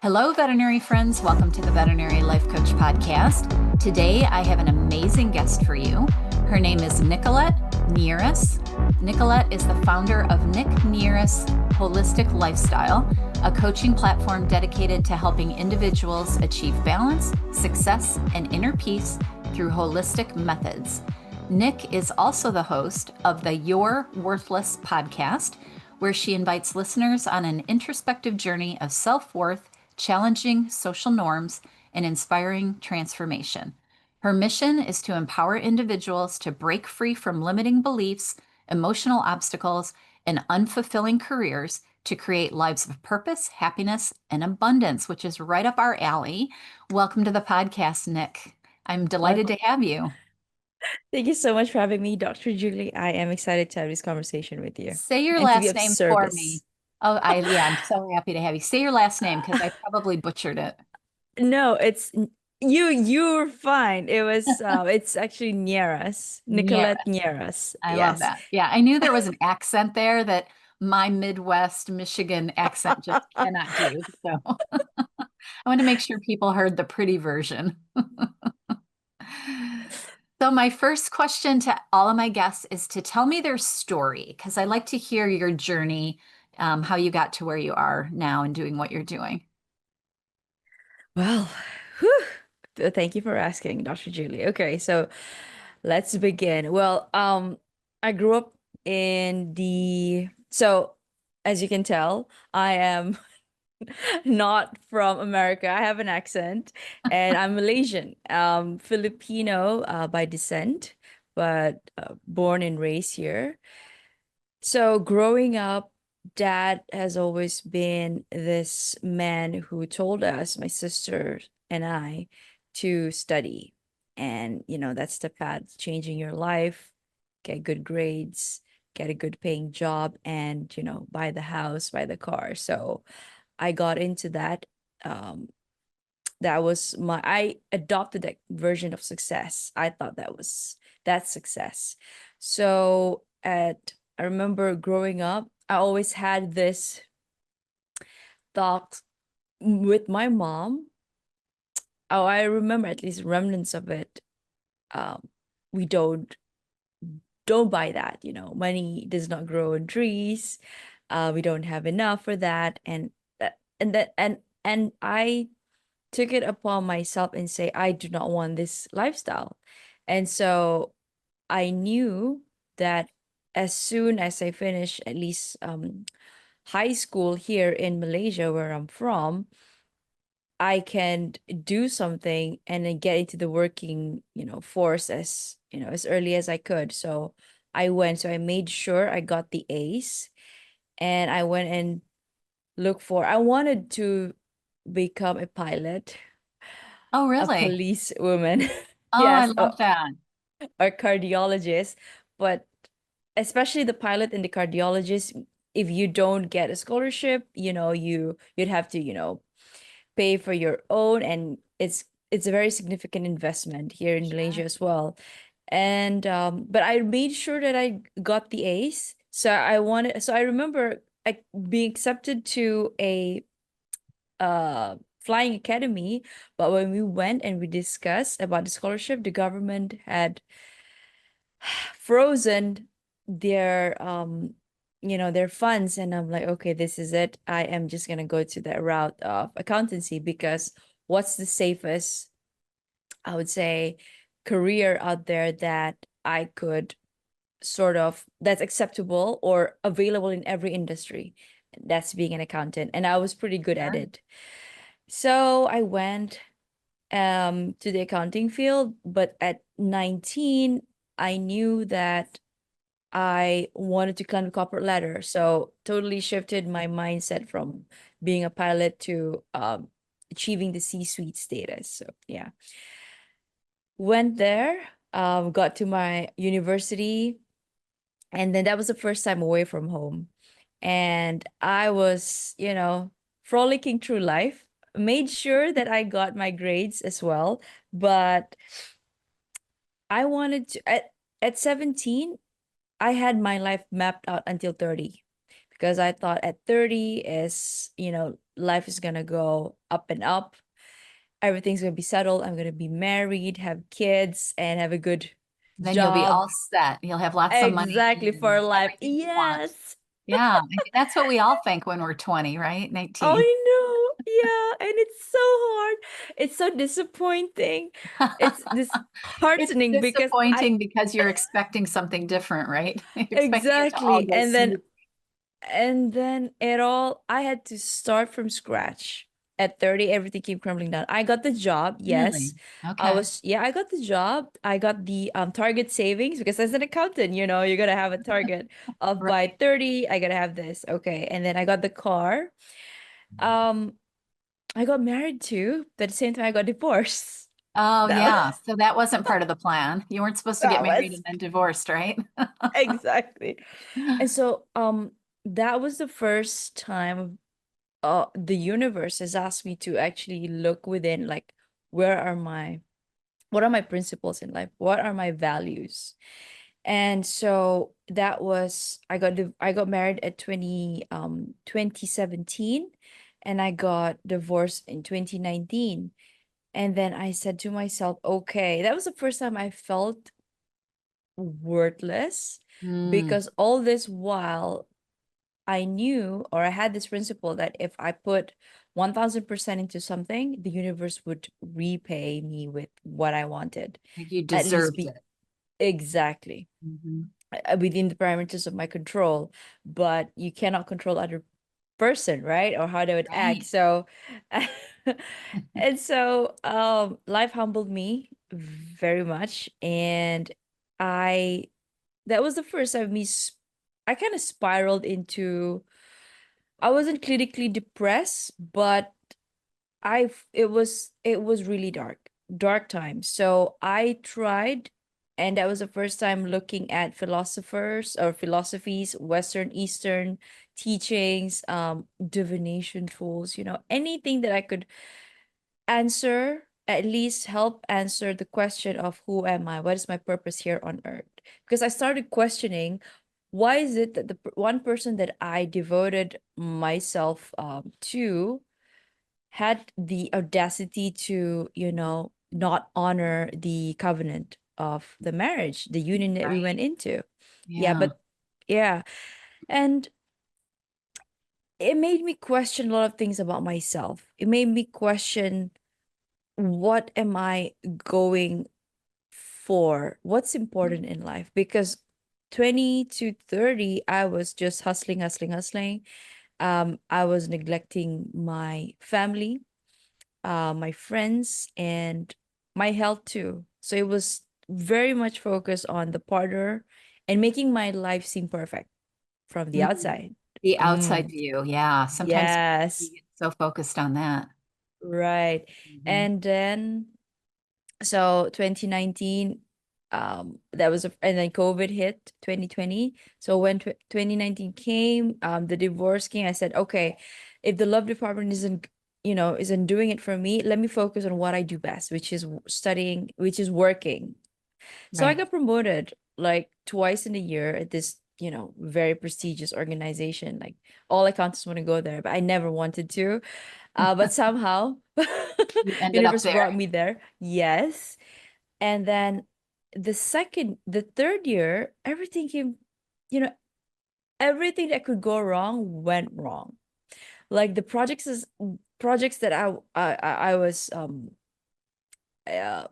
Hello, veterinary friends. Welcome to the Veterinary Life Coach Podcast. Today, I have an amazing guest for you. Her name is Nicolette Nierras. Nicolette is the founder of Nic Nierras Wholistic Lifestyle, a coaching platform dedicated to helping individuals achieve balance, success, and inner peace through holistic methods. Nic is also the host of the You're Worthless podcast, where she invites listeners on an introspective journey of self-worth, challenging social norms, and inspiring transformation. Her mission is to empower individuals to break free from limiting beliefs, emotional obstacles, and unfulfilling careers to create lives of purpose, happiness, and abundance, which is right up our alley. Welcome to the podcast, Nic. I'm delighted Well, to have you. thank you so much for having me, Dr. Julie. I am excited to have this conversation with you Say your and to be last of name for me. service. Oh, I'm so happy to have you. Say your last name because I probably butchered it. No, you're fine. It's actually Nierras, Nierras. Nicolette Nierras. I love Yes. that. Yeah, I knew there was an accent there that my Midwest Michigan accent just cannot do. So I want to make sure people heard the pretty version. So my first question to all of my guests is to tell me their story because I like to hear your journey, how you got to where you are now and doing what you're doing. Well, whew. Thank you for asking, Dr. Julie. Okay, so let's begin. I grew up in so as you can tell, I am not from America. I have an accent and I'm Malaysian, Filipino by descent, but born and raised here. So growing up, dad has always been this man who told us, my sister and I, to study. And, that's the path, changing your life, get good grades, get a good paying job, and, buy the house, buy the car. So I got into that. Um, I adopted that version of success. I thought that's success. So I remember growing up, I always had this thought with my mom. Oh, I remember at least remnants of it. Um, we don't buy that, money does not grow on trees. We don't have enough for that. And I took it upon myself and say, I do not want this lifestyle. And so I knew that as soon as I finish at least high school here in Malaysia, where I'm from, I can do something and then get into the working, force as early as I could. So so I made sure I got the A's and I went and I wanted to become a pilot, Oh, a really? police woman. Oh, I Yes, love that. or cardiologist, but especially the pilot and the cardiologist, if you don't get a scholarship, you'd have to, pay for your own, and it's a very significant investment here in Malaysia Sure. as well. And but I made sure that I got the A's. So I remember being accepted to a flying academy, but when we went and we discussed about the scholarship, the government had frozen their funds, and I'm like, okay, this is it. I am just gonna go to the route of accountancy because what's the safest, I would say, career out there that I could that's acceptable or available in every industry. That's being an accountant, and I was pretty good at Sure. it. So I went to the accounting field, but at 19 I knew that I wanted to climb the corporate ladder. So totally shifted my mindset from being a pilot to achieving the C-suite status. So yeah, went there, got to my university, and then that was the first time away from home. And I was, frolicking through life, made sure that I got my grades as well. But I wanted to, at 17, I had my life mapped out until 30 because I thought at 30 is, life is gonna go up and up. Everything's gonna be settled. I'm gonna be married, have kids, and have a good Then you'll be job. all set. You'll have lots of money Exactly, for and life. everything you want. Yes. Yeah, I think that's what we all think when we're 20, right? 19. I know. Yeah. And it's so hard. It's so disappointing. It's It's disheartening because disappointing because you're expecting something different, right? You're expecting it to all exactly. go smooth. And then it all, I had to start from scratch. At 30, everything came crumbling down. I got the job, yes. Really? Okay. I got the job. I got the target savings because as an accountant, you're gonna have a target of by Right. 30, I gotta have this. Okay. And then I got the car. Um, I got married too, but at the same time I got divorced. Oh, That was, yeah. So that wasn't part of the plan. You weren't supposed to get that married was and then divorced, right? exactly. And so that was the first time the universe has asked me to actually look within, like, where are my what are my principles in life? What are my values? And so that was I got married at 2017, and I got divorced in 2019. And then I said to myself, okay, that was the first time I felt worthless, Mm, because all this while I knew, or I had this principle that if I put 1000% into something, the universe would repay me with what I wanted. like you At least deserved be it. exactly within the parameters of my control. But you cannot control other person, right? Or how they would act. Right. So and so life humbled me very much. And I that was the first time I kind of spiraled into, I wasn't clinically depressed, but it was really dark time. So I tried, and that was the first time looking at philosophers or philosophies, Western, Eastern teachings, divination tools, anything that I could answer, at least help answer the question of who am I? What is my purpose here on earth? Because I started questioning, why is it that one person that I devoted myself to had the audacity to, not honor the covenant of the marriage, the union that we Right. went into. Yeah, Yeah. but yeah. And it made me question a lot of things about myself. It made me question, what am I going for? What's important in life? Because 20 to 30, I was just hustling, hustling, hustling. I was neglecting my family, my friends, and my health too. So it was very much focused on the partner and making my life seem perfect from the Mm. outside. The outside Mm, view. Yeah. Sometimes we yes, get so focused on that. right. Mhm. And then, so 2019, that was and then COVID hit 2020. So when 2019 came, the divorce came, I said, okay, if the love department isn't doing it for me, let me focus on what I do best, which is studying, which is working. So I Right. got promoted like twice in a year at this, very prestigious organization. Like, all accountants want to go there, but I never wanted to. But somehow You ended up universe there. brought me there. Yes. And then the third year, everything came, you know, everything that could go wrong went wrong. Like the projects that I was uh,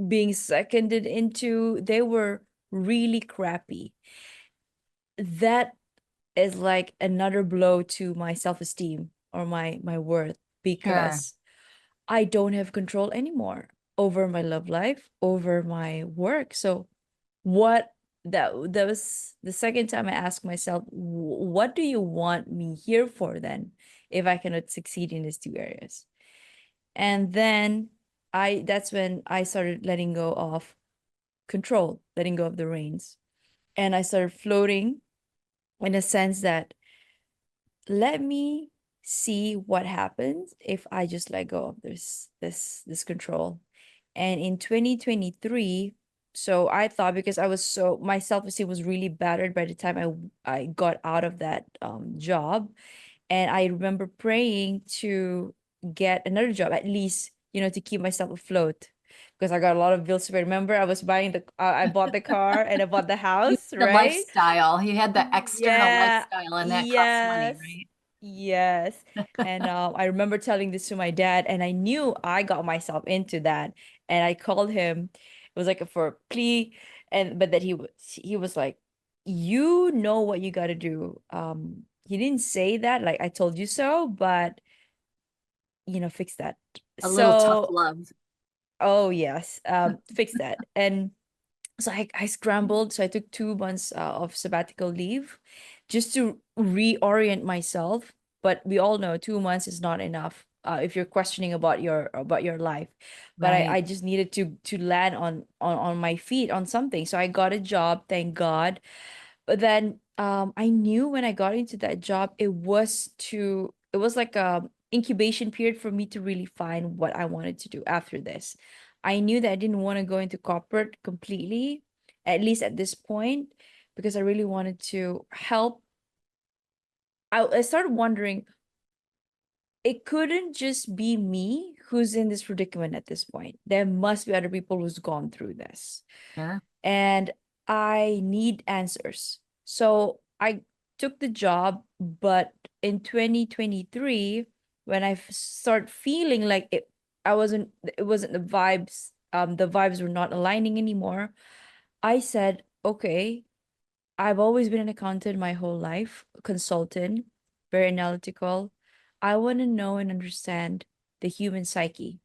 being seconded into, they were really crappy. That is like another blow to my self-esteem or my worth, Sure. because I don't have control anymore over my love life, over my work. So what that was the second time I asked myself, what do you want me here for then, if I cannot succeed in these two areas? And then I that's when I started letting go of control, letting go of the reins. And I started floating, in a sense that, let me see what happens if I just let go of this control. And in 2023, so I thought, because my self-esteem was really battered by the time I got out of that job, And I remember praying to get another job, at least, to keep myself afloat. Because I got a lot of bills to pay. Remember, I was buying I bought the car and I bought the You house, had the right? lifestyle. You had the external Yeah, lifestyle, and that costs money, yes, right? yes. And I remember telling this to my dad, and I knew I got myself into that. And I called him. It was like for a plea, and but that he was like, you know what you got to do. He didn't say that, like I told you so, but fix that. A little tough So, love. oh yes, fix that. And so I scrambled. So I took 2 months of sabbatical leave just to reorient myself. But we all know 2 months is not enough if you're questioning about your life. But I, Right. I just needed to land on my feet on something. So I got a job, thank God. But then I knew when I got into that job, it was like a incubation period for me to really find what I wanted to do after this. I knew that I didn't want to go into corporate completely, at least at this point, because I really wanted to help. I started wondering, it couldn't just be me who's in this predicament at this point. There must be other people who's gone through this, Sure. and I need answers. So I took the job, but in 2023, when I start feeling like it wasn't the vibes were not aligning anymore. I said, okay, I've always been an accountant my whole life, consultant, very analytical. I want to know and understand the human psyche.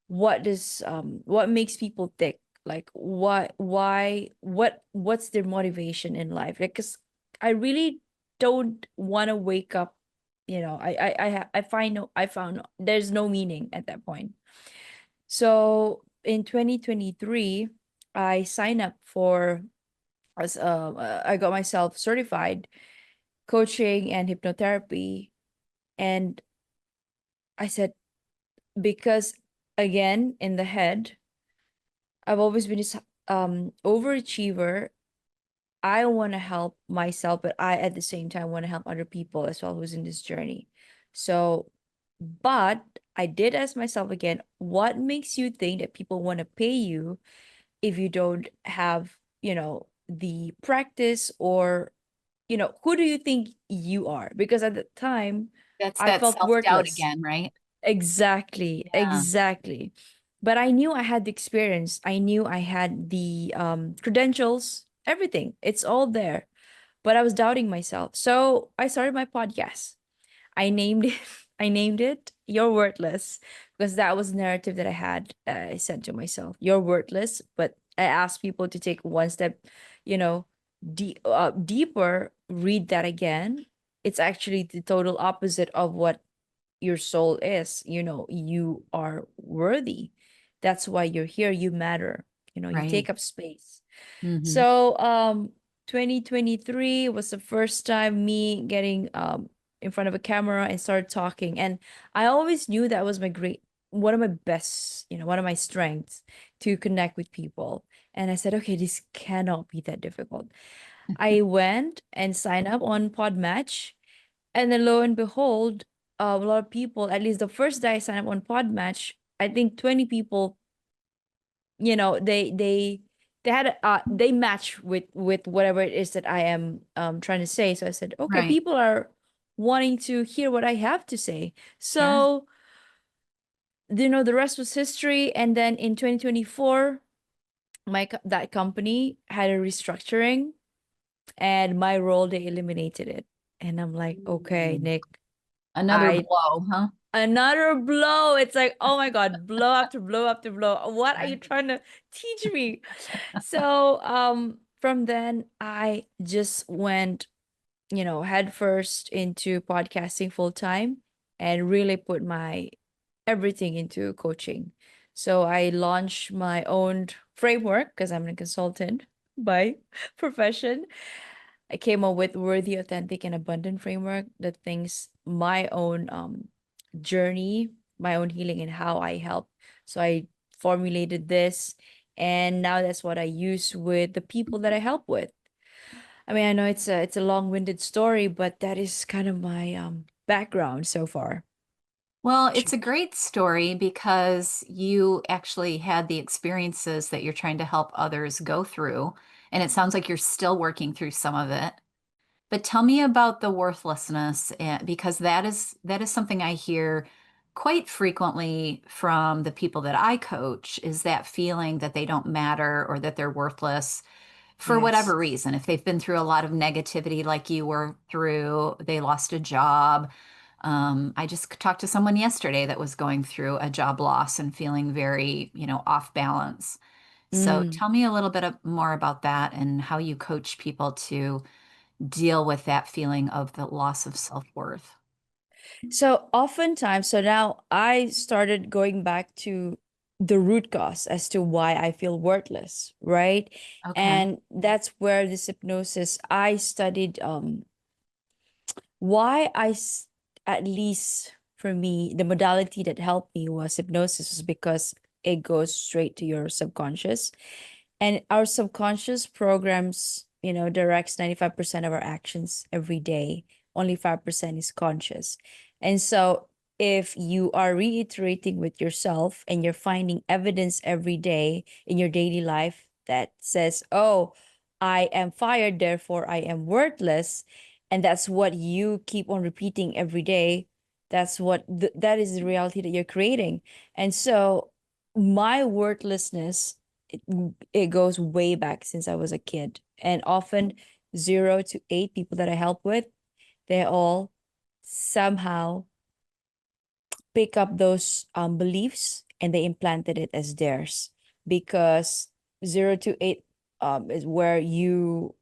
What makes people tick, like what's their motivation in life, like, because I really don't want to wake up, I found there's no meaning at that point. So in 2023 I signed up for as I got myself certified coaching and hypnotherapy. And I said, because again in the head I've always been this overachiever. I want to help myself, but I at the same time want to help other people as well who's in this journey. So, but I did ask myself again, what makes you think that people want to pay you if you don't have, the practice, or, who do you think you are? Because at the time That's I that felt self-doubt worthless. again, right? Exactly, Yeah. exactly. But I knew I had the experience. I knew I had the credentials, everything. It's all there. But I was doubting myself. So I started my podcast. I named it I named it You're Worthless, because that was the narrative that I had. I said to myself, You're worthless, but I asked people to take one step, you know, deeper, read that again. It's actually the total opposite of what your soul is. You are worthy. That's why you're here. You matter. You Right. take up space. Hmm. So 2023 was the first time me getting in front of a camera and started talking. And I always knew that was one of my best, one of my strengths, to connect with people. And I said, okay, this cannot be that difficult. I went and signed up on Podmatch, and then lo and behold, a lot of people, at least the first day I signed up on Podmatch, I think 20 people, they had they match with whatever it is that I am trying to say. So I said, okay, Right. people are wanting to hear what I have to say. Sure. So, the rest was history. And then in 2024, that company had a restructuring, and my role, they eliminated it. And I'm like, okay, Mm. Nick, Another I blow, huh? another blow. It's like, oh my God, blow after blow after blow. What are you Right. trying to teach me? So, from then I just went, head first into podcasting full time, and really put my everything into coaching. So I launched my own framework because I'm a consultant by profession. I came up with worthy, authentic, and abundant framework that thinks my own journey, my own healing, and how I help. So I formulated this, and now that's what I use with the people that I help with. I mean, I know it's a long-winded story, but that is kind of my background so far. Well, it's a great story because you actually had the experiences that you're trying to help others go through. And it sounds like you're still working through some of it. But tell me about the worthlessness, because that is something I hear quite frequently from the people that I coach, is that feeling that they don't matter or that they're worthless for Yes. whatever reason. If they've been through a lot of negativity like you were through, they lost a job. I just talked to someone yesterday that was going through a job loss and feeling very, off balance. So Mm. tell me a little bit more about that and how you coach people to deal with that feeling of the loss of self-worth. So oftentimes, so now I started going back to the root cause as to why I feel worthless, right? Okay. And that's where this hypnosis, I studied why at least for me, the modality that helped me was hypnosis, was because it goes straight to your subconscious. And our subconscious programs, directs 95% of our actions every day. Only 5% is conscious. And so if you are reiterating with yourself and you're finding evidence every day in your daily life that says, oh, I am fired, therefore I am worthless, and that's what you keep on repeating every day, that is the reality that you're creating. And so my worthlessness, it, it goes way back since I was a kid. And often 0 to 8 people that I help with, they all somehow pick up those beliefs and they implanted it as theirs, because 0 to 8 is where you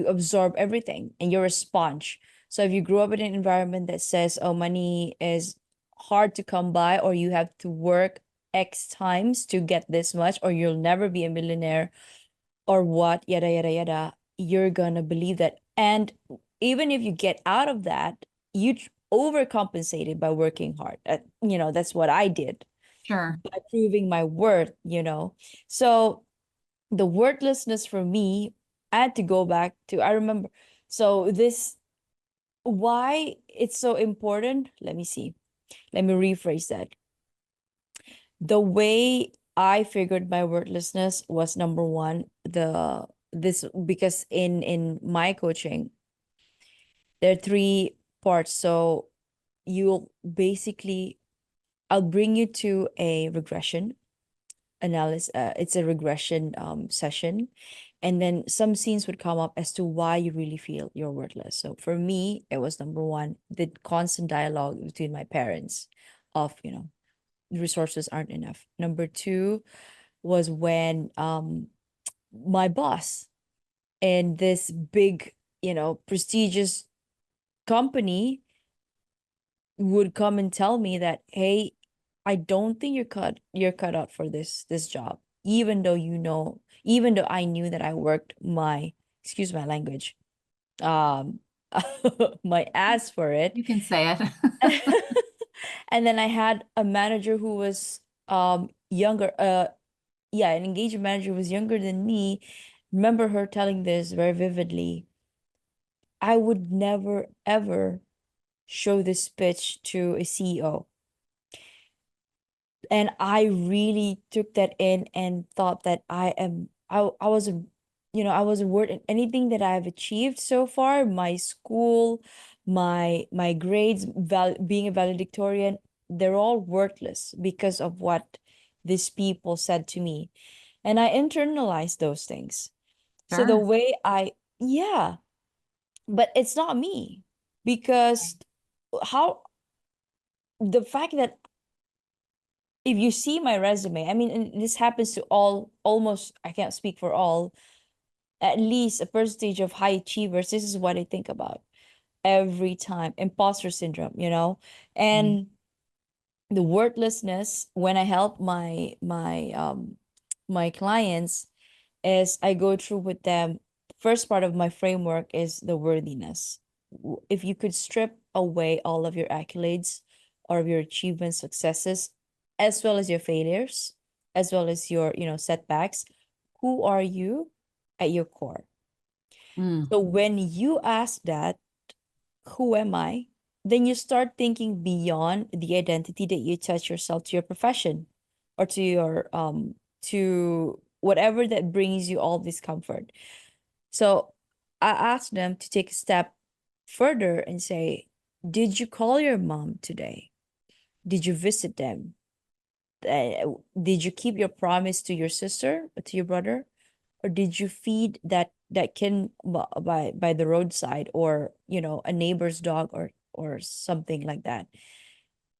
absorb everything and you're a sponge. So if you grew up in an environment that says, oh, money is hard to come by, or you have to work X times to get this much, or you'll never be a millionaire, or what, yada, yada, yada, you're gonna believe that. And even if you get out of that, overcompensated by working hard. That's what I did Sure. by proving my worth. So the worthlessness for me, I had to go back to, I remember. So why it's so important, let me see. Let me rephrase that. The way I figured my worthlessness was, number one, this, because in my coaching, there are three parts. So you'll basically, I'll bring you to a regression analysis. It's a regression session. And then some scenes would come up as to why you really feel you're worthless. So for me, it was, number one, the constant dialogue between my parents of, resources aren't enough. Number two was when my boss in this big, prestigious company would come and tell me that, hey, I don't think you're cut out for this job, even though even though I knew that I worked my, excuse my language, um my ass for it. You can say it. And then I had a manager who was younger, yeah, an engagement manager who was younger than me. Remember her telling this very vividly. I would never ever show this pitch to a CEO. And I really took that in and thought that I was I was a word, and anything that I've achieved so far, my school, my grades, being a valedictorian, they're all worthless because of what these people said to me. And I internalized those things. So the Sure. way yeah, but it's not me, because how the fact that if you see my resume, I mean, and this happens to all, almost, I can't speak for all, at least a percentage of high achievers, this is what I think about every time. Imposter syndrome. Mm. And the worthlessness when I help my clients is I go through with them. First part of my framework is the worthiness. If you could strip away all of your accolades or of your achievements, successes, as well as your failures, as well as your, setbacks, who are you at your core? Mm. So when you ask that, who am I? then you start thinking beyond the identity that you attach yourself to your profession or to your to whatever that brings you all this comfort. So I asked them to take a step further and say, did you call your mom today? Did you visit them? Did you keep your promise to your sister or to your brother? Or did you feed that kid by the roadside, or a neighbor's dog, or something like that?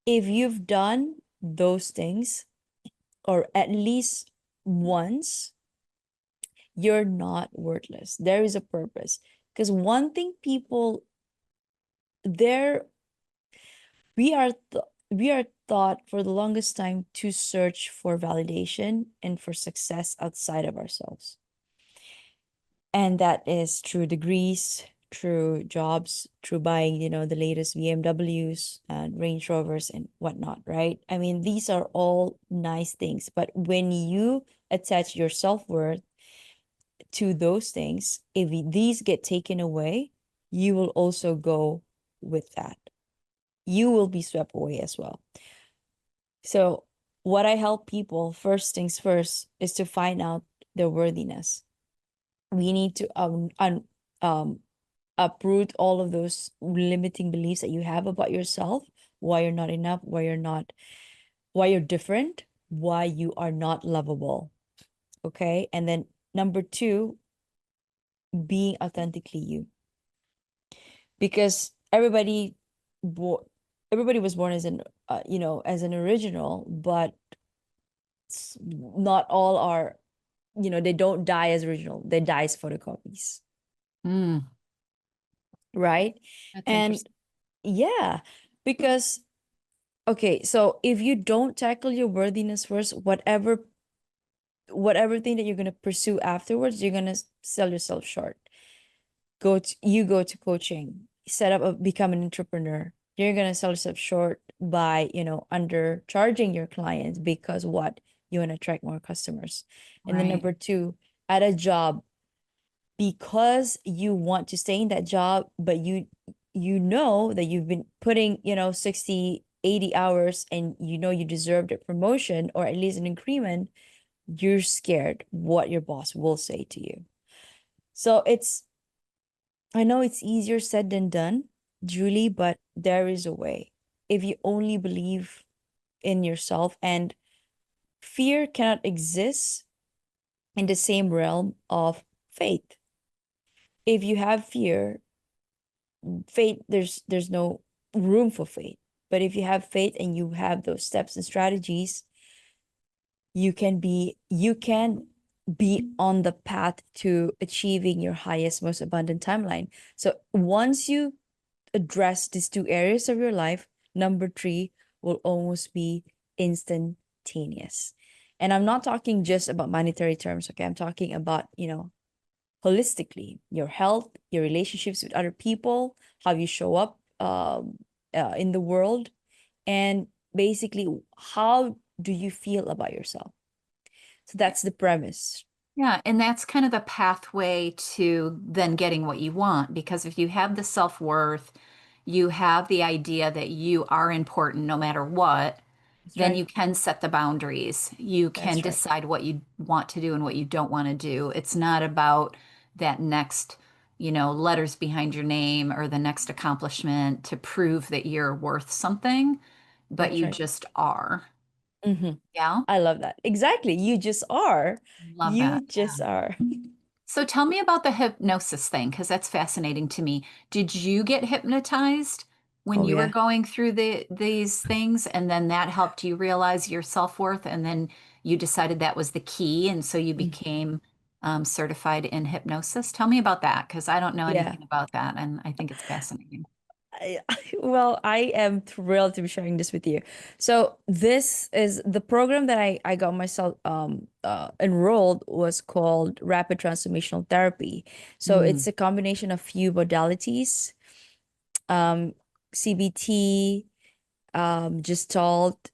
If you've done those things, or at least once, you're not worthless. There is a purpose. Because one thing people there we are taught for the longest time to search for validation and for success outside of ourselves. And that is through degrees, through jobs, through buying, the latest BMWs and Range Rovers and whatnot, right? I mean, these are all nice things, but when you attach your self-worth to those things, if these get taken away, you will also go with that. You will be swept away as well. So, what I help people, first things first, is to find out their worthiness. We need to um uproot all of those limiting beliefs that you have about yourself, why you're not enough, why you're different, why you are not lovable. Okay? And then number two, being authentically you. Because everybody was born as an as an original, but not all are, they don't die as original. They die as photocopies. Mm, Right? that's And interesting. yeah, because okay, so if you don't tackle your worthiness first, whatever thing that you're gonna pursue afterwards, you're gonna sell yourself short. Go to coaching, set up become an entrepreneur. You're gonna sell yourself short by, undercharging your clients because what? You want to attract more customers. And then Right. number two, at a job, because you want to stay in that job, but you know that you've been putting 60, 80 hours, and you deserved a promotion or at least an increment. You're scared what your boss will say to you. So I know it's easier said than done, Julie, but there is a way. If you only believe in yourself, and fear cannot exist in the same realm of faith. If you have fear, faith, there's no room for faith. But if you have faith and you have those steps and strategies, you can be on the path to achieving your highest, most abundant timeline. So once you address these two areas of your life, number three will almost be instantaneous. And I'm not talking just about monetary terms, okay? I'm talking about, holistically, your health, your relationships with other people, how you show up in the world, and basically, how do you feel about yourself? So that's the premise. Yeah, and that's kind of the pathway to then getting what you want. Because if you have the self-worth, you have the idea that you are important no matter what, That's then right. you can set the boundaries. You can That's right. decide what you want to do and what you don't want to do. It's not about that next, letters behind your name or the next accomplishment to prove that you're worth something, but That's you right. just are. Mm-hmm. Yeah, I love that. Exactly. You just are. love You that. just are. So tell me about the hypnosis thing, because that's fascinating to me. Did you get hypnotized when Oh you were yeah. going through these things, and then that helped you realize your self-worth, and then you decided that was the key, and so you Mm. became certified in hypnosis? Tell me about that, because I don't know Yeah. anything about that, and I think it's fascinating. Well, I am thrilled to be sharing this with you. So this is the program that I got myself enrolled, was called Rapid Transformational Therapy. So it's Mm, a combination of few modalities, um, CBT, Gestalt,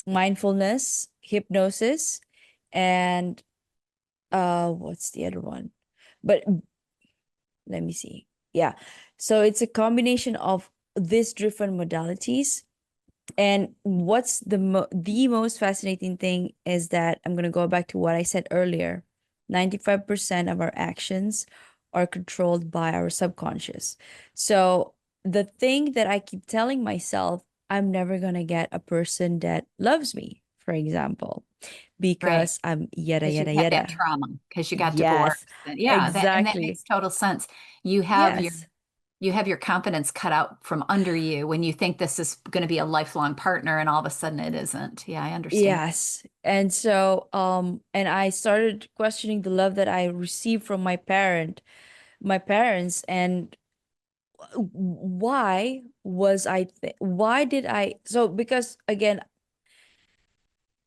mindfulness, hypnosis, and what's the other one? But let me see. Yeah. So it's a combination of these different modalities. And what's the most fascinating thing is that I'm going to go back to what I said earlier. 95% of our actions are controlled by our subconscious. So the thing that I keep telling myself, I'm never going to get a person that loves me, for example, Right. because I'm yada, Because you've yada, had that yada. trauma, because you got divorced. Yes, And yeah, that exactly. makes total sense. You have your Yes. you have your confidence cut out from under you when you think this is going to be a lifelong partner and all of a sudden it isn't. Yeah, I understand. Yes. And so and I started questioning the love that I received from my parents, and why did I, so because again,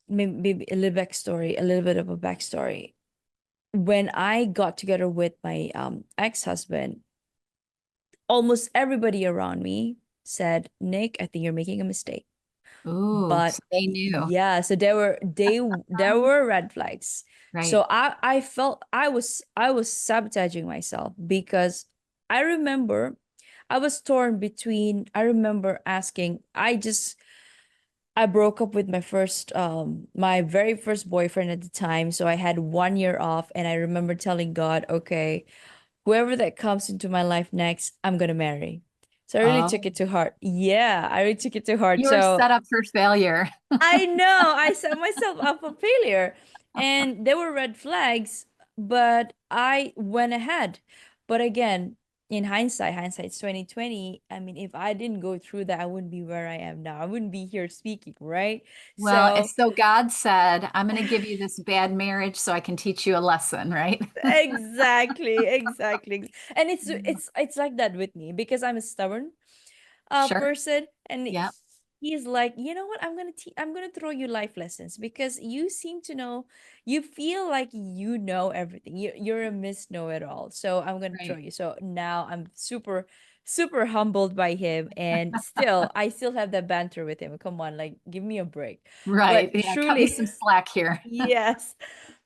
maybe a little bit of a backstory. When I got together with my ex-husband, almost everybody around me said, Nick, I think you're making a mistake. Ooh, But so they knew. yeah, so there were red flags. Right. So I felt I was sabotaging myself because I remember I was torn between. I remember asking, I broke up with my very first boyfriend at the time, so I had 1 year off, and I remember telling God, okay, whoever that comes into my life next, I'm gonna marry. So I really took Oh, it to heart. Yeah, I really took it to heart. you were So set up for failure. I know I set myself up for failure, and there were red flags, but I went ahead. But again, in hindsight's 2020. I mean, if I didn't go through that, I wouldn't be where I am now. I wouldn't be here speaking, right? Well, and So so God said, I'm going to give you this bad marriage so I can teach you a lesson, right? exactly, exactly. And it's Mm. it's it's like that with me because I'm a stubborn Sure. person, and Yeah. he's like, you know what, I'm gonna throw you life lessons because you seem to know, you feel like you know everything, you're a miss know it all, so I'm gonna throw Right. you. So now I'm super humbled by him, and I still have that banter with him. Come on, like, give me a break. Right. But Yeah. Cut me truly, some slack here. yes.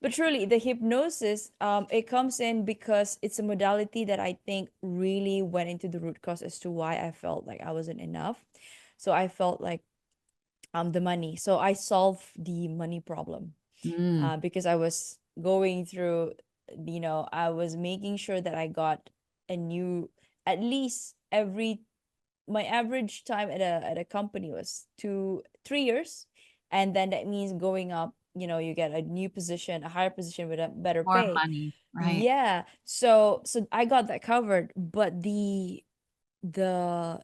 But truly, the hypnosis, it comes in because it's a modality that I think really went into the root cause as to why I felt like I wasn't enough. So I felt like the money. So I solved the money problem, Mm. because I was going through, I was making sure that I got a new, at least every my average time at a company was 2 3 years, and then that means going up, you get a new position, a higher position with a better More pay. money. Right. Yeah, so I got that covered, but the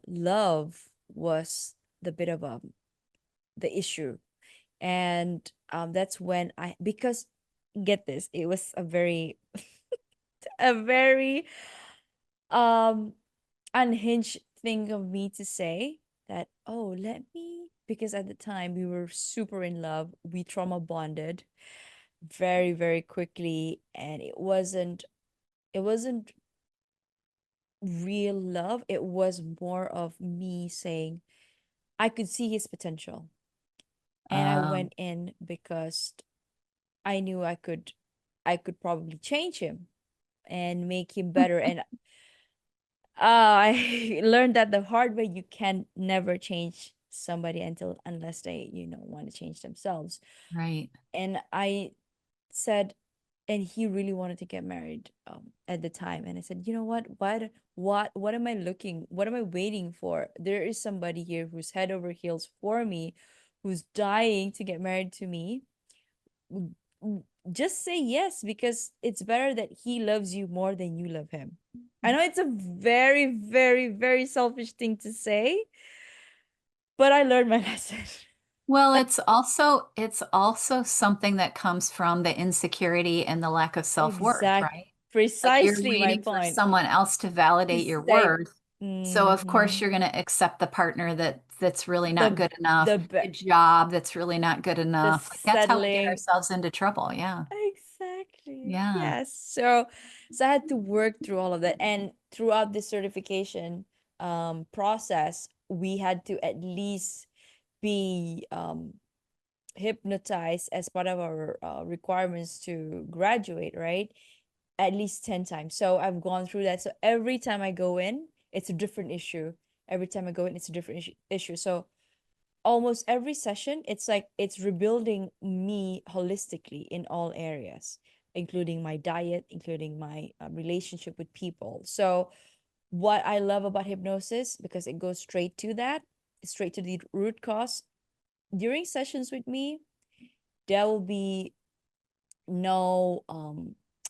love was the bit of the issue. And that's when I, because get this, it was a very um unhinged thing of me to say that, oh, let me, because at the time we were super in love, we trauma bonded very, very quickly, and it wasn't real love. It was more of me saying I could see his potential, and I Um, went in because I knew I could probably change him and make him better. And I learned that the hard way. You can never change somebody unless they, want to change themselves. right. And I said, and he really wanted to get married at the time. And I said, you know what am I looking? What am I waiting for? There is somebody here who's head over heels for me, who's dying to get married to me. W- just say yes, because it's better that he loves you more than you love him. I know it's a very, very, very selfish thing to say, but I learned my lesson. Well, it's also something that comes from the insecurity and the lack of self-worth, Exact, right? Like you're precisely my waiting for point. someone else to To validate your say, worth. So of course mm-hmm, you're going to accept the partner that's really not the good enough, the be- the job that's really not good the enough. Like that's how we get settling. ourselves into trouble. Yeah. Exactly. Yeah. Yes. So I had to work through all of that, and throughout this certification process, we had to at least be hypnotized as part of our requirements to graduate, right? at least 10 times. So I've gone through that. So every time I go in, it's a different issue. Every time I go in, it's a different issue. So almost every session, it's like it's rebuilding me holistically in all areas, including my diet, including my relationship with people. So what I love about hypnosis, because it goes straight to that, straight to the root cause. During sessions with me, there will be no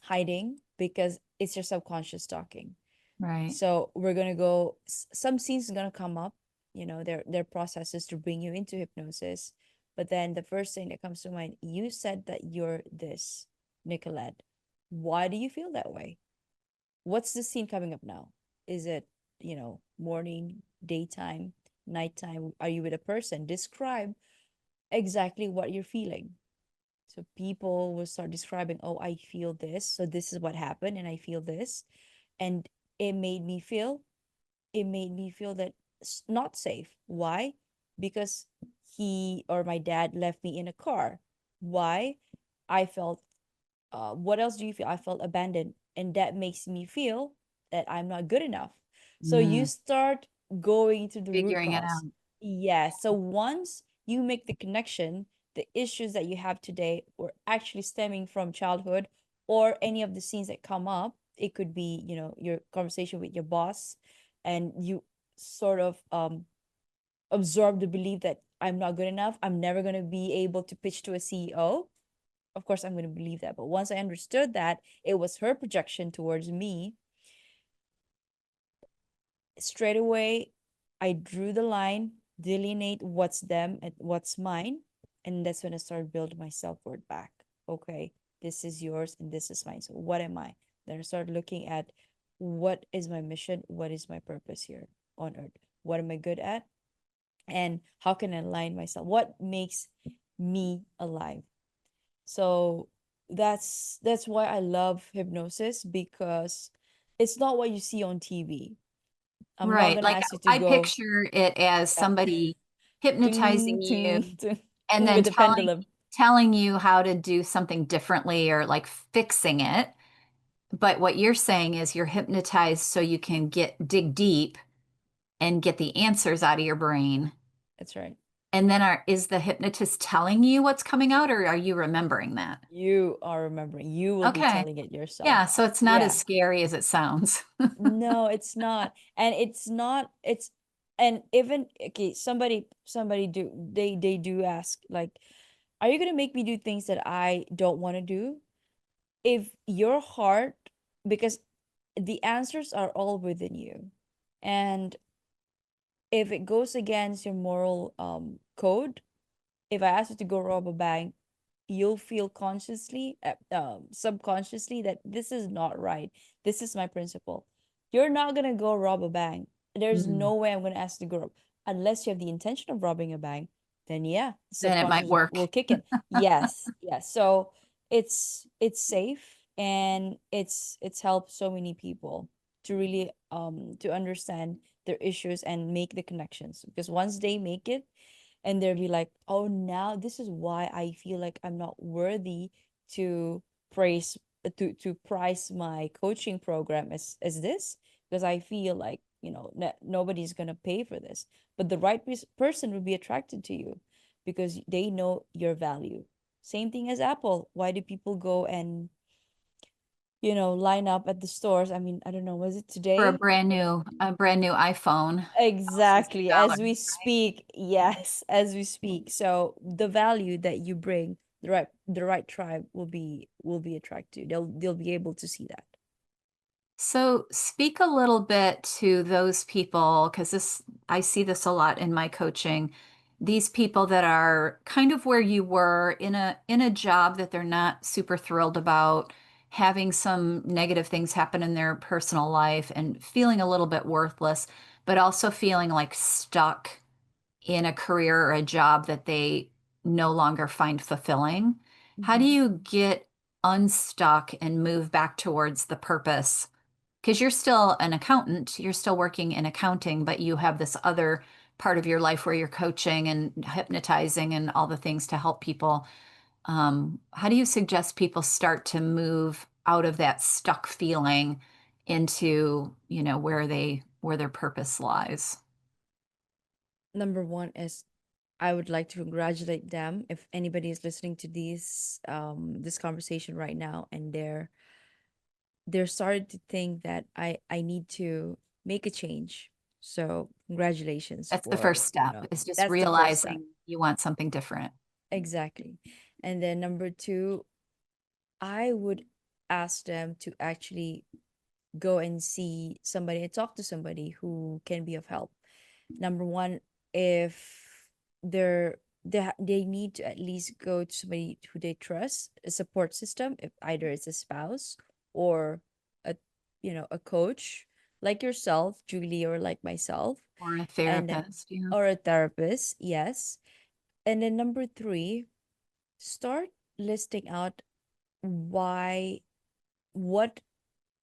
hiding, because it's your subconscious talking. Right. So we're gonna go. Some scenes are gonna come up. Their processes to bring you into hypnosis. But then the first thing that comes to mind, you said that you're this, Nicolette. Why do you feel that way? What's the scene coming up now? Is it, morning, daytime, nighttime? Are you with a person? Describe exactly what you're feeling. So people will start describing, oh, I feel this. So this is what happened, and I feel this. And it made me feel, it made me feel that it's not safe. Why? Because he or my dad left me in a car. Why? I felt, what else do you feel? I felt abandoned. And that makes me feel that I'm not good enough. So you Mm. start going to the root Figuring it cause. out. Yeah. So once you make the connection, the issues that you have today were actually stemming from childhood, or any of the scenes that come up. It could be, your conversation with your boss, and you sort of absorb the belief that I'm not good enough. I'm never going to be able to pitch to a CEO. Of course, I'm going to believe that. But once I understood that it was her projection towards me, straight away, I drew the line, delineate what's them and what's mine. And that's when I started building my self worth back. Okay, this is yours and this is mine. So, what am I? Then I started looking at, what is my mission? What is my purpose here on earth? What am I good at? And how can I align myself? What makes me alive? So that's why I love hypnosis, because it's not what you see on TV. I'm not Right. gonna Like ask you to I go, picture it as yeah, somebody hypnotizing ding, you ding, ding, and then with the telling pendulum. telling you how to do something differently or like fixing it. But what you're saying is you're hypnotized so you can dig deep and get the answers out of your brain. That's right. And then is the hypnotist telling you what's coming out, or are you remembering that? You are remembering. You will be Okay. telling it yourself. Yeah, so it's not as Yeah. scary as it sounds. No, it's not. And it's not, it's, and even, okay, somebody they do ask, like, are you gonna make me do things that I don't want to do? If your heart, because the answers are all within you, and if it goes against your moral code, if I ask you to go rob a bank, you'll feel consciously, subconsciously, that this is not right. This is my principle. You're not gonna go rob a bank. There's Mm. no way I'm gonna ask you to go rob, unless you have the intention of robbing a bank. Then yeah, Then it might subconscious will work. kick in. Yes, yes. So it's safe, and it's helped so many people to really to understand their issues and make the connections, because once they make it, and they'll be like, oh, now this is why I feel like I'm not worthy to praise, to price my coaching program as this, because I feel like, nobody's gonna pay for this. But the right person will be attracted to you, because they know your value. Same thing as Apple. Why do people go and, line up at the stores? I mean, I don't know, was it For today? a brand new iPhone, thousands of Exactly. As dollars, we right? speak, yes, as we speak. So the value that you bring, the right tribe will be attracted. They'll be able to see that. So speak a little bit to those people, because I see this a lot in my coaching. These people that are kind of where you were in a job that they're not super thrilled about, having some negative things happen in their personal life and feeling a little bit worthless, but also feeling like stuck in a career or a job that they no longer find fulfilling. How do Mhm. you get unstuck and move back towards the purpose? Because you're still an accountant, you're still working in accounting, but you have this other part of your life where you're coaching and hypnotizing and all the things to help people. How do you suggest people start to move out of that stuck feeling into, where their purpose lies. Number one is I would like to congratulate them if anybody is listening to this conversation right now and they're starting to think that I need to make a change. So congratulations That's the for, first step, is just that's the first step. realizing you want something different. Exactly. And then number two, I would ask them to actually go and see somebody and talk to somebody who can be of help. Number one, if they need to at least go to somebody who they trust, a support system, if either it's a spouse or a a coach like yourself, Julie, or like myself, Or a and then therapist, yeah. or a therapist, yes. And then number three, start listing out why, what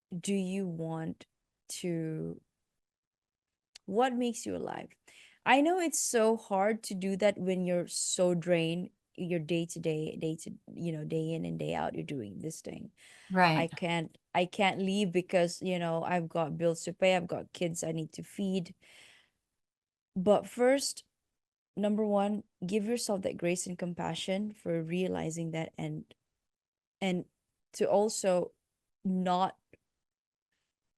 do you want to, what makes you alive. I know it's so hard to do that when you're so drained, your day in and day out, you're doing this thing. Right. I can't leave because I've got bills to pay, I've got kids I need to feed. But first, number one, give yourself that grace and compassion for realizing that, and to also not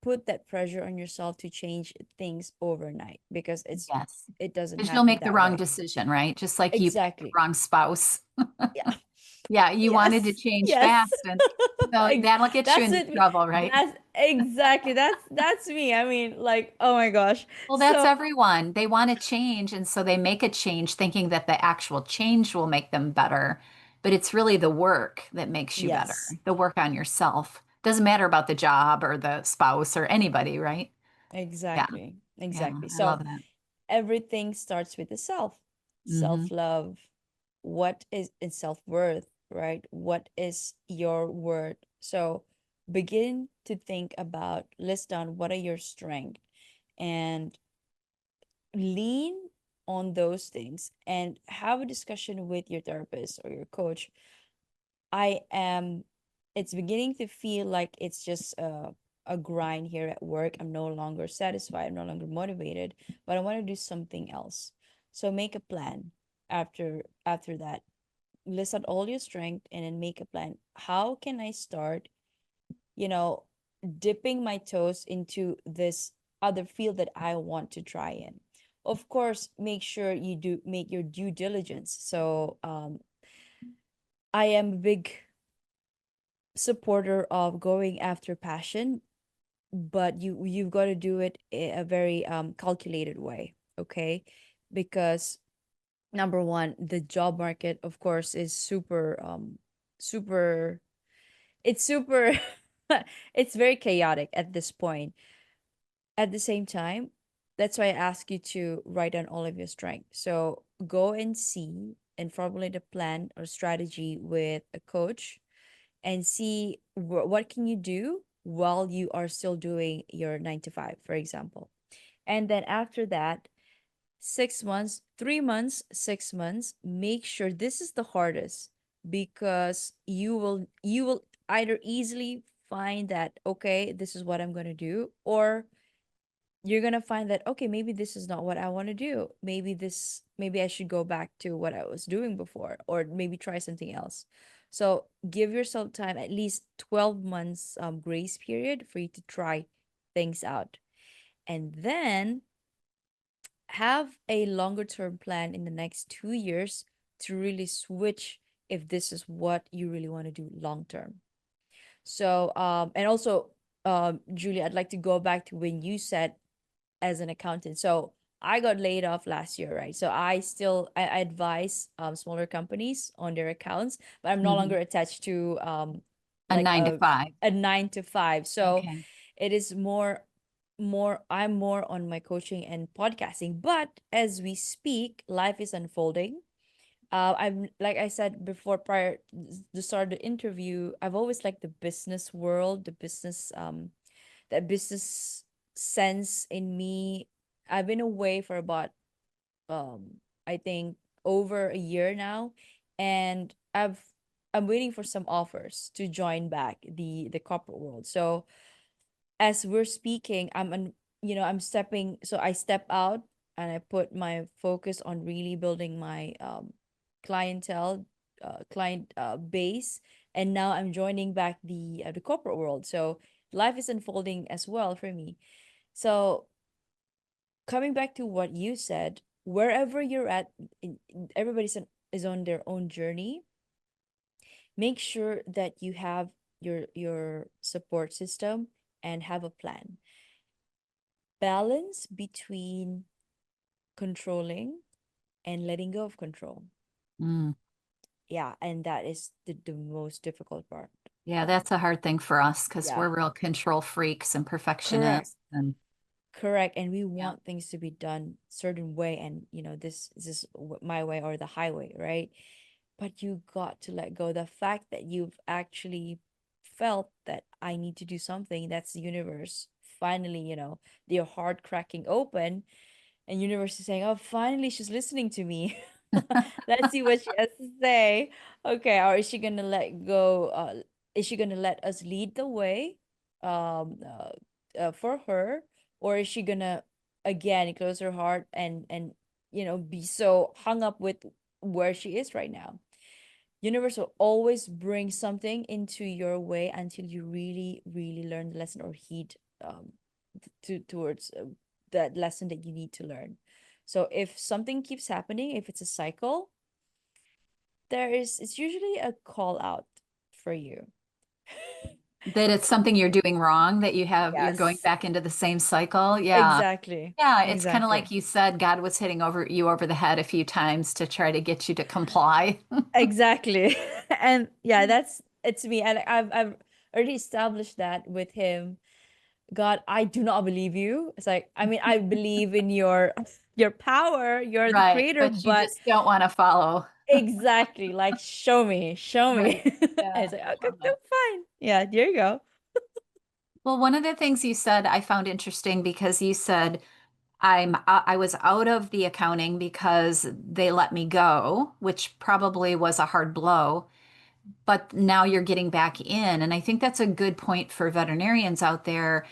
put that pressure on yourself to change things overnight, because Yes. it doesn't Because you'll happen make the that wrong way. decision, right? Just like you picked the Exactly. wrong spouse. Yeah. Yeah, you wanted to Yes. change Yes. fast, and so that'll get you That's into it. trouble, right? That's exactly, that's me. I mean, like, oh my gosh. Well, that's So everyone. They want to change, and so they make a change thinking that the actual change will make them better. But it's really the work that makes you better, yes, the work on yourself. Doesn't matter about the job or the spouse or anybody, right? Yeah, exactly. yeah, Exactly. I So love that. everything starts with the self. Hmm. Self-love. What is in self-worth, right? What is your worth? So begin to think about, list down what are your strengths, and lean on those things, and have a discussion with your therapist or your coach. I am, it's beginning to feel like it's just a grind here at work. I'm no longer satisfied, I'm no longer motivated, but I want to do something else. So make a plan. After that, list out all your strength and then make a plan. How can I start, you know, dipping my toes into this other field that I want to try in? Of course, make sure you do make your due diligence. So I am a big supporter of going after passion, but you've got to do it in a very calculated way, okay? Because number one, the job market, of course, is super, it's super it's very chaotic at this point. At the same time, that's why I ask you to write down all of your strengths. So go and see and formulate a plan or strategy with a coach, and see what can you do while you are still doing your 9 to 5, for example. And then after that, 6 months, 3 months, 6 months, make sure this is the hardest, because you will either easily find that, okay, this is what I'm going to do, or you're going to find that, okay, maybe this is not what I want to do. Maybe I should go back to what I was doing before, or maybe try something else. So give yourself time, at least 12 months grace period for you to try things out. And then have a longer term plan in the next 2 years to really switch if this is what you really want to do long term. So and also Julie, I'd like to go back to when you said as an accountant. So I got laid off last year, right? So I advise smaller companies on their accounts, but I'm no Hmm. longer attached to A like nine to five. a 9 to 5. So Okay. it is more I'm more on my coaching and podcasting. But as we speak, life is unfolding. I'm, like I said before, prior to the start of the interview, I've always liked the business world, the business that business sense in me. I've been away for about I think over a year now, and I'm waiting for some offers to join back the corporate world. So as we're speaking, I'm stepping, so I step out and I put my focus on really building my clientele, client base, and now I'm joining back the corporate world. So life is unfolding as well for me. So coming back to what you said, wherever you're at, everybody's is on their own journey. Make sure that you have your support system and have a plan. Balance between controlling and letting go of control. Mm. Yeah, and that is the most difficult part. Yeah, that's a hard thing for us because Yeah, we're real control freaks and correct. perfectionists. And Correct. And we yeah, want things to be done certain way, and this is my way or the highway, right? But you got to let go. The fact that you've actually felt that I need to do something, that's the universe finally, their heart cracking open, and universe is saying, oh, finally she's listening to me. Let's see what she has to say. Okay, or is she gonna let go? Is she gonna let us lead the way um uh, for her, or is she gonna again close her heart and be so hung up with where she is right now? Universe will always bring something into your way until you really really learn the lesson or heed towards that lesson that you need to learn. So if something keeps happening, if it's a cycle, it's usually a call out for you. that it's something you're doing wrong, that you're going Yes, back into the same cycle. Yeah. exactly. Yeah, it's kind of like Exactly. you said, God was hitting over the head a few times to try to get you to comply. Exactly. And yeah, that's it's me. And I've already established that with him. God, I do not believe you. It's like, I mean, I believe in your power, you're the Right. creator, But you but just don't want to follow. exactly, like show me. Right. And Yeah, it's like, I okay, love then it. fine. Yeah, there you go. Well, one of the things you said I found interesting because you said I was out of the accounting because they let me go, which probably was a hard blow, but now you're getting back in. And I think that's a good point for veterinarians out there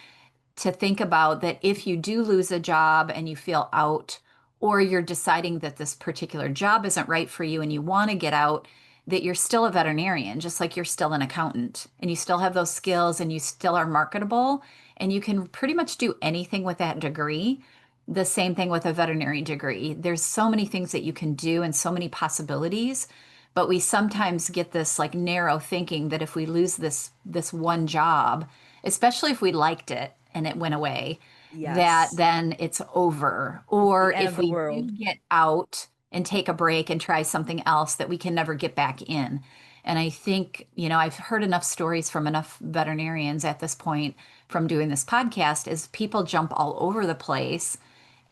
to think about that if you do lose a job and you feel out, or you're deciding that this particular job isn't right for you and you want to get out, that you're still a veterinarian, just like you're still an accountant, and you still have those skills and you still are marketable, and you can pretty much do anything with that degree. The same thing with a veterinary degree. There's so many things that you can do and so many possibilities, but we sometimes get this like narrow thinking that if we lose this one job, especially if we liked it and it went away, that Yes. then it's over. It's the Or end of if the we do world. get out and take a break and try something else, that we can never get back in. And I think, I've heard enough stories from enough veterinarians at this point from doing this podcast is people jump all over the place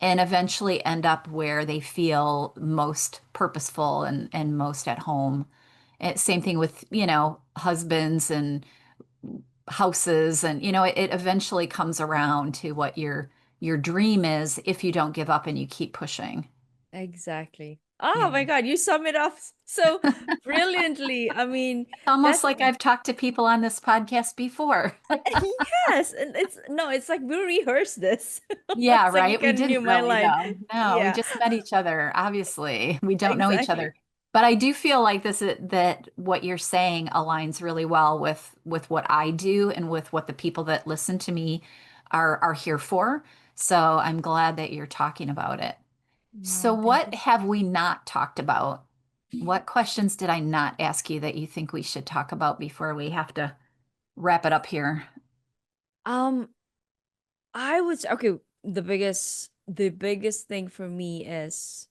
and eventually end up where they feel most purposeful and most at home. Same thing with, husbands and houses and it eventually comes around to what your dream is if you don't give up and you keep pushing. Exactly. Oh Yeah. my God, you sum it up so brilliantly. I mean, It's almost that's like I've talked to people on this podcast before. yes, and it's no, it's like we rehearsed this. Yeah, It's like you right. We can knew didn't my really line. though. No, we Yeah, just met each other. Obviously, we don't know each exactly. other. But I do feel like that what you're saying aligns really well with what I do and with what the people that listen to me are here for. So I'm glad that you're talking about it. So No, thank what you. have we not talked about? What questions did I not ask you that you think we should talk about before we have to wrap it up here? Um, I would okay, the biggest thing for me is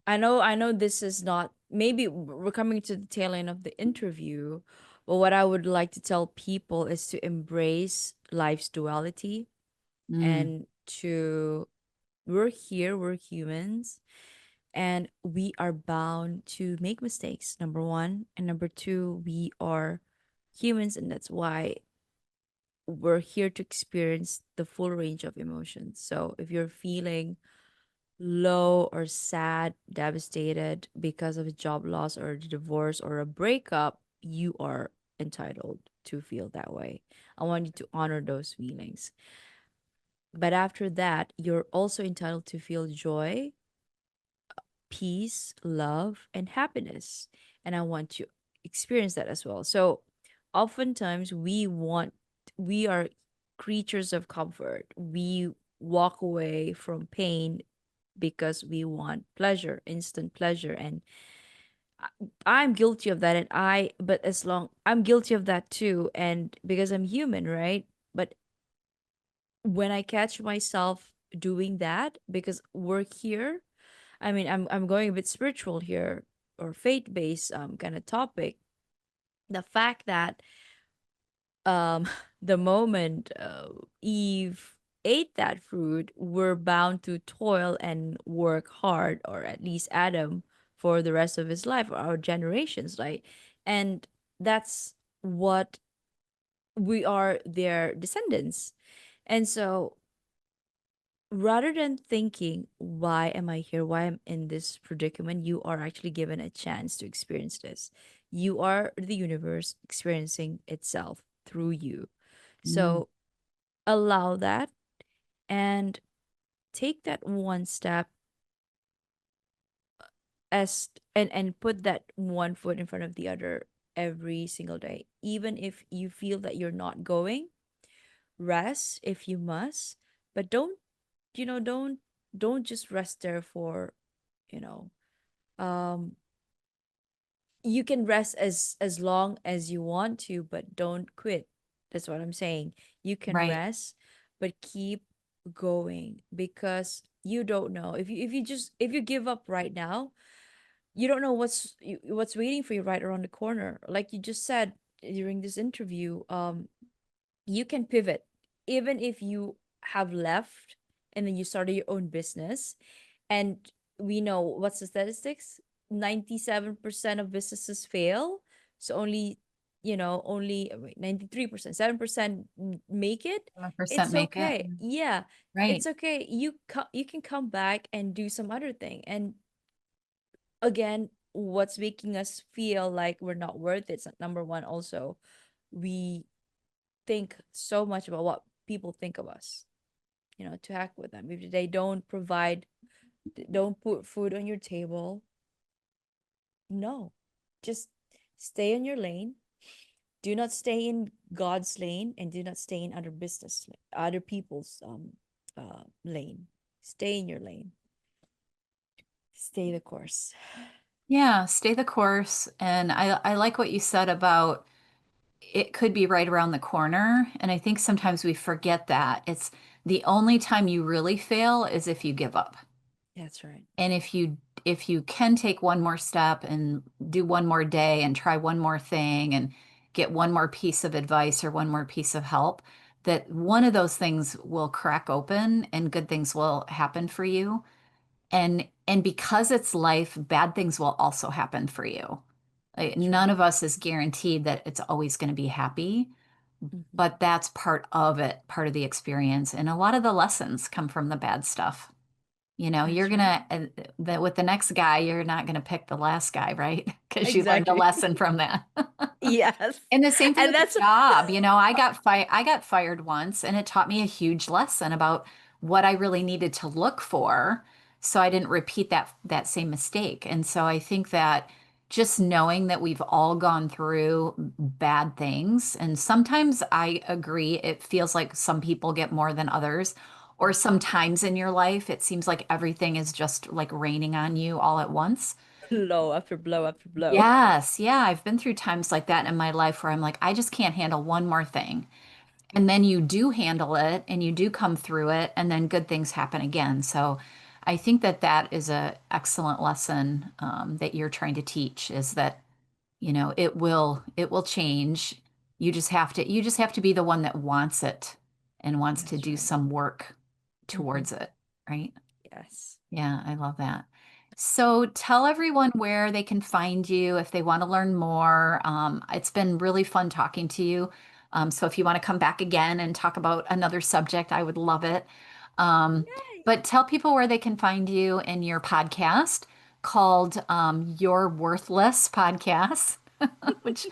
I know this is not maybe we're coming to the tail end of the interview, but what I would like to tell people is to embrace life's duality Mm, and to we're here, we're humans, and we are bound to make mistakes, number one. And number two, we are humans, and that's why we're here to experience the full range of emotions. So if you're feeling low or sad, devastated because of a job loss or a divorce or a breakup, you are entitled to feel that way. I want you to honor those feelings. But after that, you're also entitled to feel joy, peace, love, and happiness. And I want to experience that as well. So, oftentimes, we are creatures of comfort. We walk away from pain because we want pleasure, instant pleasure. And I'm guilty of that. But as long I'm guilty of that too. And because I'm human, right? But when I catch myself doing that, because we're here, I mean, I'm going a bit spiritual here or faith based kind of topic. The fact that um the moment Eve ate that fruit, we're bound to toil and work hard, or at least Adam, for the rest of his life, or our generations, right? And that's what we are, their descendants. And so rather than thinking, why am I here? Why am I in this predicament? You are actually given a chance to experience this. You are the universe experiencing itself through you. Mm. So allow that and take that one step and put that one foot in front of the other every single day. Even if you feel that you're not going, rest if you must, but you know, don't just rest there for, you know, um you can rest as long as you want to, but don't quit. That's what I'm saying. You can Right. rest, but keep going, because you don't know if you give up right now, you don't know what's waiting for you right around the corner. Like you just said during this interview, you can pivot even if you have left and then you started your own business. And we know what's the statistics, 97% of businesses fail. So only, only wait, 93%, 7% make it. 100% It's make it. okay, yeah. Right. It's okay, you can come back and do some other thing. And again, what's making us feel like we're not worth it, number one, also, we think so much about what people think of us. To heck with them. If they don't put food on your table, no. Just stay in your lane. Do not stay in God's lane, and do not stay in other people's lane. Stay in your lane. Stay the course. Yeah, stay the course. And I like what you said about it could be right around the corner. And I think sometimes we forget that. It's the only time you really fail is if you give up. That's right. And if you can take one more step and do one more day and try one more thing and get one more piece of advice or one more piece of help, that one of those things will crack open and good things will happen for you. And because it's life, bad things will also happen for you. Like, That's none right. of us is guaranteed that it's always going to be happy, Mm-hmm. but that's part of it, part of the experience. And a lot of the lessons come from the bad stuff. You're That's right. gonna with the next guy, you're not gonna pick the last guy, right? Because you learned a Exactly. lesson from that. Yes. And the same thing And with the that's job. I got fired once, and it taught me a huge lesson about what I really needed to look for, so I didn't repeat that same mistake. And so I think that just knowing that we've all gone through bad things, and sometimes I agree, it feels like some people get more than others, or sometimes in your life it seems like everything is just like raining on you all at once. blow after blow after blow. Yes, yeah, I've been through times like that in my life where I'm like, I just can't handle one more thing. And then you do handle it and you do come through it, and then good things happen again. So I think that that is a excellent lesson that you're trying to teach, is that, it will change. You just have to be the one that wants it and wants to That's do right. some work Mm-hmm. towards it, right? Yes. Yeah, I love that. So tell everyone where they can find you if they want to learn more. It's been really fun talking to you. So if you want to come back again and talk about another subject, I would love it. Um, But tell people where they can find you in your podcast called Your Worthless Podcast, which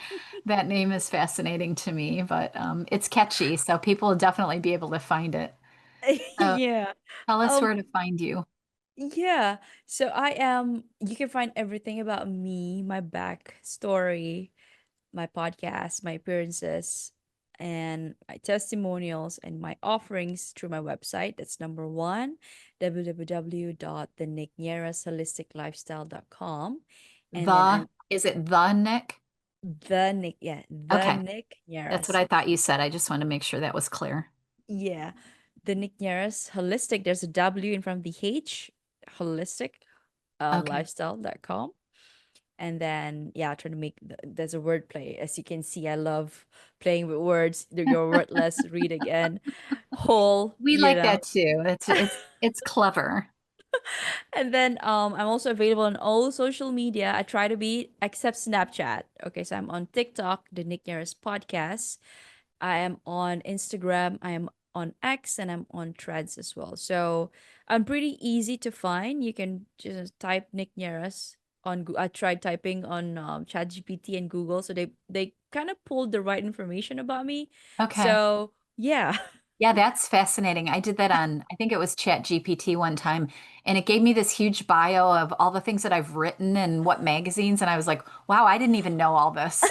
that name is fascinating to me, but it's catchy, so people will definitely be able to find it. So Yeah. tell us Um, where to find you. yeah. So you can find everything about me, my backstory, my podcast, my appearances, and my testimonials and my offerings through my website. That's number one, www.thenicnierrasholisticlifestyle.com. And then The, is it the Nick? the Okay, Nic that's what Nierras. I thought you said. I just want to make sure that was clear. Yeah. The Nic Nierras Holistic. There's a W in front of the H, holistic Okay. lifestyle.com. And then, yeah, trying to make there's a wordplay. As you can see, I love playing with words. You're worthless, read again, whole, We you like know. that too. It's clever. And then I'm also available on all social media. I try to be except Snapchat. Okay, so I'm on TikTok, the Nic Nierras podcast. I am on Instagram, I am on X, and I'm on Threads as well. So I'm pretty easy to find. You can just type Nic Nierras on I tried typing on ChatGPT and Google, so they kind of pulled the right information about me. Okay. So yeah. Yeah, that's fascinating. I did that on, I think it was Chat GPT one time, and it gave me this huge bio of all the things that I've written and what magazines, and I was like, wow, I didn't even know all this,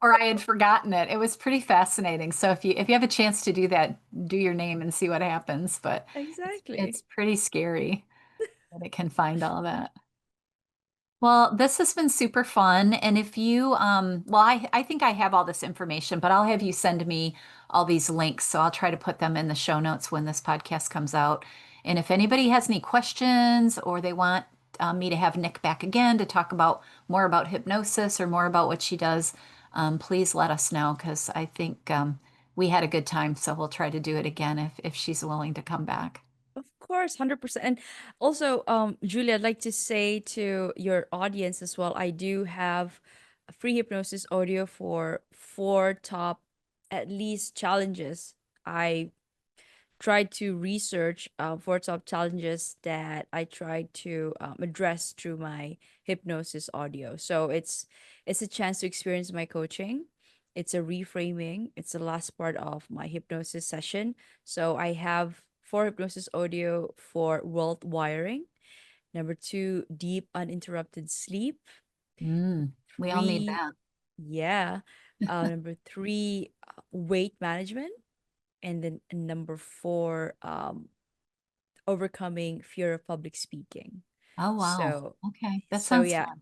or I had forgotten it. It was pretty fascinating. So if you have a chance to do that, do your name and see what happens. But it's Exactly. pretty scary that it can find all that. Well, this has been super fun. And if you, well, I think I have all this information, but I'll have you send me all these links. So I'll try to put them in the show notes when this podcast comes out. And if anybody has any questions or they want me to have Nick back again to talk about more about hypnosis or more about what she does, please let us know because I think we had a good time. So we'll try to do it again if she's willing to come back. Of course, 100%. And also, Julia, I'd like to say to your audience as well, I do have a free hypnosis audio for four top, at least, challenges. I tried to research four top challenges that I tried to address through my hypnosis audio. So it's a chance to experience my coaching. It's a reframing. It's the last part of my hypnosis session. So I have four hypnosis audio for world wiring. Number two, deep uninterrupted sleep. We all need Three, that. yeah. Number three, weight management. And then number four, overcoming fear of public speaking. Oh, wow. So, Okay. That so sounds yeah, fun.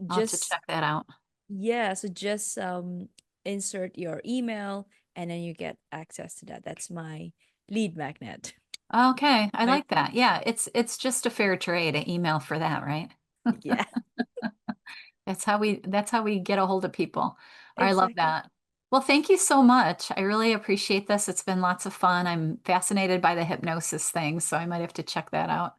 I'll have to just check that out. yeah, so just insert your email and then you get access to that. That's my lead magnet. Okay, I My like that. Yeah, it's just a fair trade, an email for that, right? yeah, That's how we get a hold of people. I love exactly. that. Well, thank you so much. I really appreciate this. It's been lots of fun. I'm fascinated by the hypnosis thing, so I might have to check that out.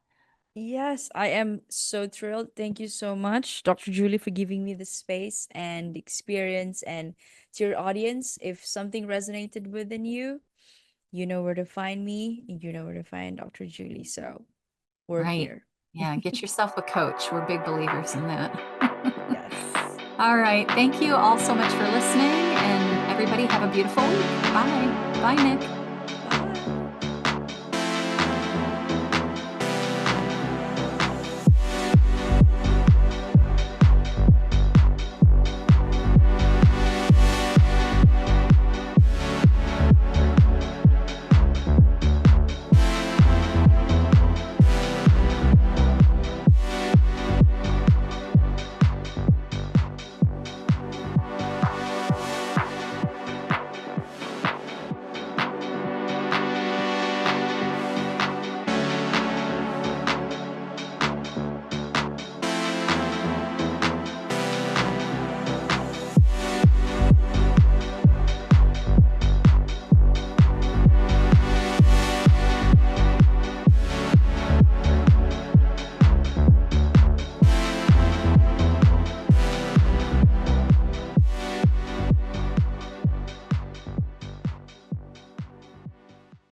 Yes, I am so thrilled. Thank you so much, Dr. Julie, for giving me the space and experience. And to your audience, if something resonated within you, you know where to find me, and you know where to find Dr. Julie. So we're Right. here. Yeah, get yourself a coach. We're big believers in that. Yes. All right. Thank you all so much for listening, and everybody have a beautiful week. Bye. Bye, Nick.